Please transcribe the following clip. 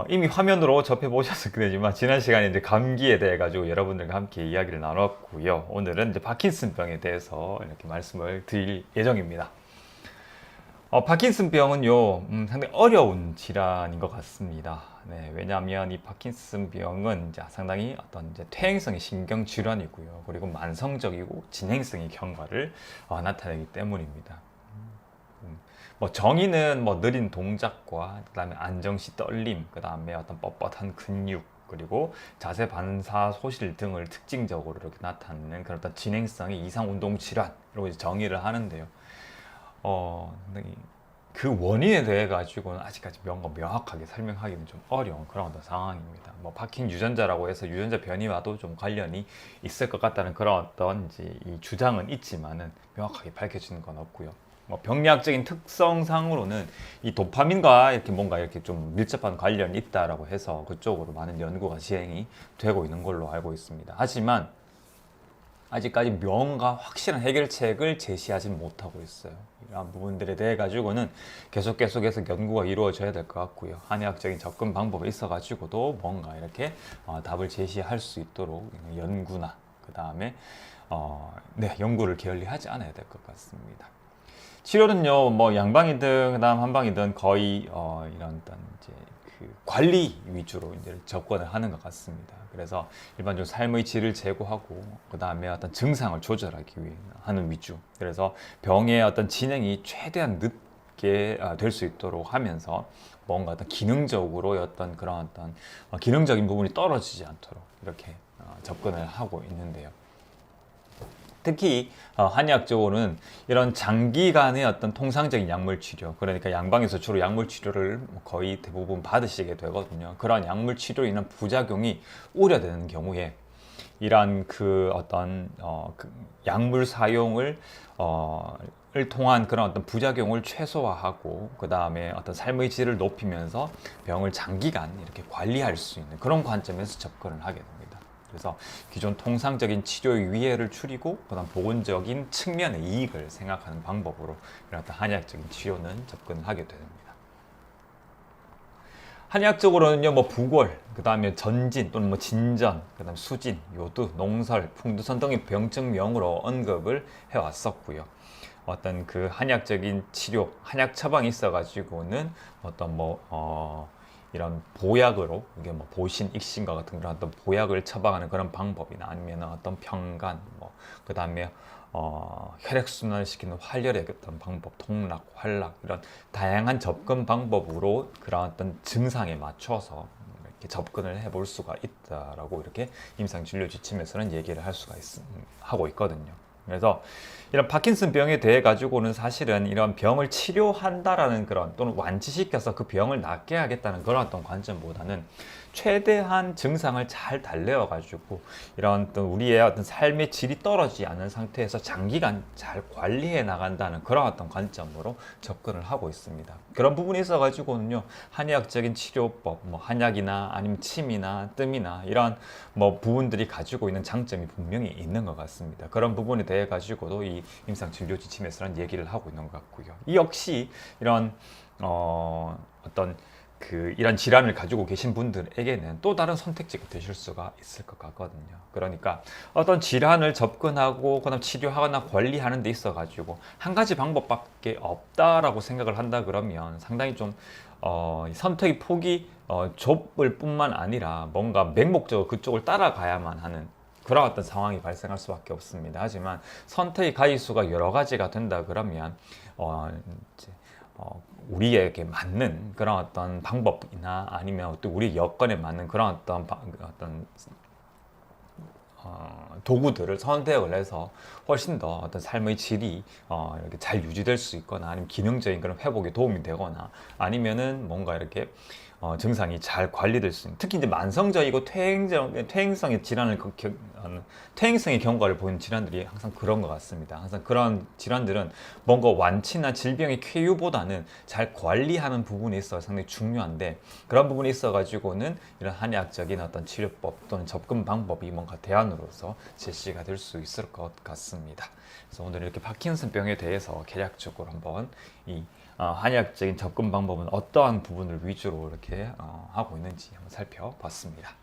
이미 화면으로 접해보셨을 거지만 지난 시간에 이제 감기에 대해 가지고 여러분들과 함께 이야기를 나눴고요. 오늘은 이제 파킨슨병에 대해서 이렇게 말씀을 드릴 예정입니다. 파킨슨병은요, 상당히 어려운 질환인 것 같습니다. 네, 왜냐하면 이 파킨슨병은 이제 상당히 어떤 이제 퇴행성의 신경 질환이고요. 그리고 만성적이고 진행성의 경과를 나타내기 때문입니다. 뭐 정의는 뭐 느린 동작과 그다음에 안정시 떨림, 그다음에 어떤 뻣뻣한 근육, 그리고 자세 반사 소실 등을 특징적으로 이렇게 나타내는 그런 어떤 진행성의 이상 운동 질환으로 이제 정의를 하는데요. 근데 그 원인에 대해 가지고는 아직까지 뭔가 명확하게 설명하기는 좀 어려운 그런 어떤 상황입니다. 뭐 파킨 유전자라고 해서 유전자 변이와도 좀 관련이 있을 것 같다는 그런 어떤 이제 이 주장은 있지만은 명확하게 밝혀지는 건 없고요. 뭐 병리학적인 특성상으로는 이 도파민과 이렇게 뭔가 이렇게 좀 밀접한 관련이 있다라고 해서 그쪽으로 많은 연구가 진행이 되고 있는 걸로 알고 있습니다. 하지만 아직까지 뭔가 확실한 해결책을 제시하지는 못하고 있어요. 이러한 부분들에 대해 가지고는 계속해서 연구가 이루어져야 될 것 같고요. 한의학적인 접근 방법이 있어 가지고도 뭔가 이렇게 답을 제시할 수 있도록 연구나 그 다음에 연구를 게을리하지 않아야 될 것 같습니다. 치료는요, 뭐 양방이든 그다음 한방이든 거의 이런 어떤 이제 그 관리 위주로 이제 접근을 하는 것 같습니다. 그래서 일반적으로 삶의 질을 제고하고 그다음에 어떤 증상을 조절하기 위해 하는 위주. 그래서 병의 어떤 진행이 최대한 늦게 될 수 있도록 하면서 뭔가 어떤 기능적으로 어떤 그런 어떤 기능적인 부분이 떨어지지 않도록 이렇게 접근을 하고 있는데요. 특히 한의학적으로는 이런 장기간의 어떤 통상적인 약물 치료, 그러니까 양방에서 주로 약물 치료를 거의 대부분 받으시게 되거든요. 그런 약물 치료로 인한 부작용이 우려되는 경우에 이러한 그 어떤 그 약물 사용을 을 통한 그런 어떤 부작용을 최소화하고 그 다음에 어떤 삶의 질을 높이면서 병을 장기간 이렇게 관리할 수 있는 그런 관점에서 접근을 하게 됩니다. 그래서 기존 통상적인 치료의 위해를 줄이고 그다음 보건적인 측면의 이익을 생각하는 방법으로 이런 어떤 한의학적인 치료는 접근을 하게 됩니다. 한의학적으로는요, 뭐 부골, 그 다음에 전진 또는 뭐 진전, 그 다음 수진, 요드, 농설, 풍두선 등의 병증명으로 언급을 해왔었고요. 어떤 그 한의학적인 치료, 한약 처방이 있어가지고는 어떤 이런 보약으로 이게 뭐 보신, 익신과 같은 그런 어떤 보약을 처방하는 그런 방법이나 아니면 어떤 평간, 뭐 그다음에 혈액 순환을 시키는 활혈의 어떤 방법, 통락, 활락 이런 다양한 접근 방법으로 그런 어떤 증상에 맞춰서 이렇게 접근을 해볼 수가 있다라고 이렇게 임상진료 지침에서는 얘기를 하고 있거든요. 그래서 이런 파킨슨병에 대해 가지고는 사실은 이런 병을 치료한다라는 그런 또는 완치시켜서 그 병을 낫게 하겠다는 그런 어떤 관점보다는 최대한 증상을 잘 달래어 가지고 이런 어떤 우리의 어떤 삶의 질이 떨어지지 않는 상태에서 장기간 잘 관리해 나간다는 그런 어떤 관점으로 접근을 하고 있습니다. 그런 부분이 있어 가지고는요, 한의학적인 치료법, 뭐 한약이나 아니면 침이나 뜸이나 이런 뭐 부분들이 가지고 있는 장점이 분명히 있는 것 같습니다. 그런 부분에 대해 가지고도 이 임상 진료 지침에서는 얘기를 하고 있는 것 같고요. 이 역시 이런 어떤 그 이런 질환을 가지고 계신 분들에게는 또 다른 선택지가 되실 수가 있을 것 같거든요. 그러니까 어떤 질환을 접근하고 그다음 치료하거나 관리하는 데 있어 가지고 한 가지 방법밖에 없다라고 생각을 한다 그러면 상당히 좀 선택의 폭이 좁을 뿐만 아니라 뭔가 맹목적으로 그쪽을 따라가야만 하는 그런 어떤 상황이 발생할 수밖에 없습니다. 하지만 선택의 가지수가 여러 가지가 된다 그러면 이제 우리에게 맞는 그런 어떤 방법이나 아니면 또 우리 여건에 맞는 그런 어떤 도구들을 선택을 해서 훨씬 더 어떤 삶의 질이 이렇게 잘 유지될 수 있거나 아니면 기능적인 그런 회복에 도움이 되거나 아니면은 뭔가 이렇게 증상이 잘 관리될 수 있는, 특히 이제 만성적이고 퇴행성의 질환을 퇴행성의 경과를 보이는 질환들이 항상 그런 것 같습니다. 항상 그런 질환들은 뭔가 완치나 질병의 쾌유보다는 잘 관리하는 부분이 있어 상당히 중요한데, 그런 부분이 있어 가지고는 이런 한의학적인 어떤 치료법 또는 접근 방법이 뭔가 대안으로서 제시가 될 수 있을 것 같습니다. 그래서 오늘 이렇게 파킨슨병에 대해서 개략적으로 한번 이 한의학적인 접근 방법은 어떠한 부분을 위주로 이렇게 하고 있는지 한번 살펴봤습니다.